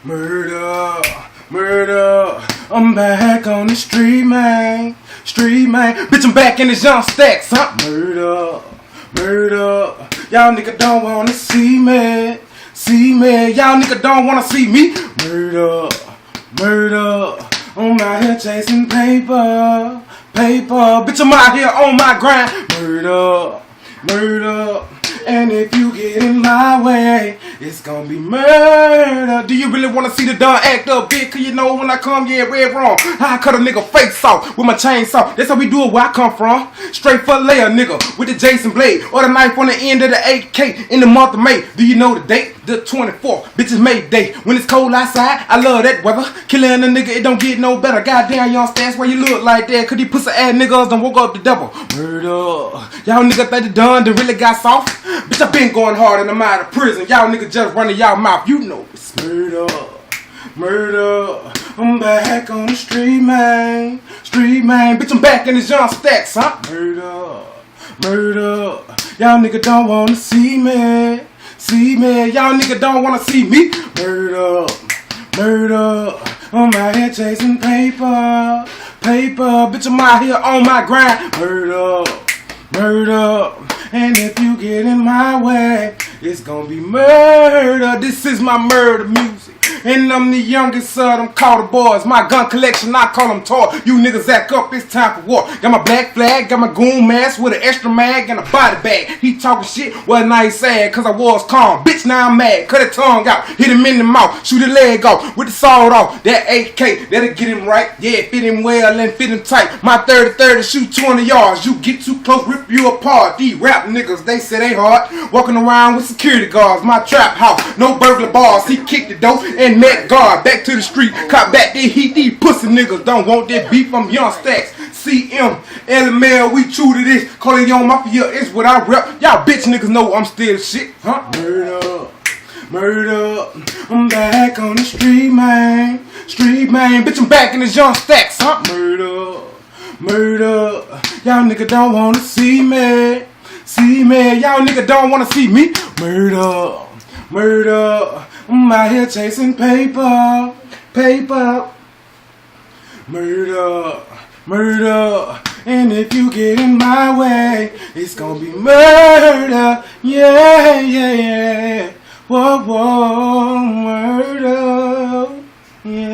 Murder, murder, I'm back on the street, man. Street, man. Bitch, I'm back in the Young Stacks, huh? Murder, murder, y'all nigga don't wanna see me. See me, y'all nigga don't wanna see me. Murder, murder, I'm out here chasing paper. Paper, bitch, I'm out here on my grind. Murder, murder, and if you get in my way, it's gonna be murder. Do you really wanna see the done act up, bitch? Cause you know when I come, yeah, red wrong. I cut a nigga face off with my chainsaw. That's how we do it where I come from. Straight for layer, nigga, with the Jason blade or the knife on the end of the AK in the month of May. Do you know the date? The 24th, bitches May Day. When it's cold outside, I love that weather. Killing a nigga, it don't get no better. Goddamn, Young Stacks, why you look like that? Cause these pussy ass niggas done woke up the devil. Murder. Y'all niggas think they done really got soft? Bitch, I been going hard and I'm out of prison. Y'all niggas just running y'all mouth. You know it's murder. Murder. I'm back on the street, man. Street, man. Bitch, I'm back in the Young Stacks, huh? Murder. Murder. Y'all niggas don't wanna see me. See me, y'all nigga don't wanna see me. Murder, murder, I'm out here chasing paper. Paper, bitch, I'm out here on my grind. Murder, murder, and if you get in my way, it's gonna be murder. This is my murder music. And I'm the youngest of them call the boys. My gun collection, I call them toy. You niggas act up, it's time for war. Got my black flag, got my goon mask with an extra mag and a body bag. He talking shit, well now he sad, cause I was calm. Bitch, now I'm mad, cut his tongue out, hit him in the mouth, shoot his leg off, with the sword off. That AK, that'll get him right, yeah, fit him well and fit him tight. My 30-30 shoot 200 yards, you get too close, rip you apart. These rap niggas, they say they hard, walking around with security guards. My trap house, no burglar bars, he kicked the door and met guard, back to the street, cop back that heat. These pussy niggas don't want that beef from Young Stacks. CM, LML, we true to this. Calling Young Mafia is what I rep. Y'all bitch niggas know I'm still shit, huh? Murder, murder, I'm back on the street, man. Street, man, bitch, I'm back in the Young Stacks, huh? Murder, murder, y'all niggas don't wanna see me. See me, y'all niggas don't wanna see me. Murder, murder, I'm out here chasing paper, paper. Murder, murder, and if you get in my way, it's gonna be murder. Yeah, yeah, yeah. Whoa, whoa, murder. Yeah.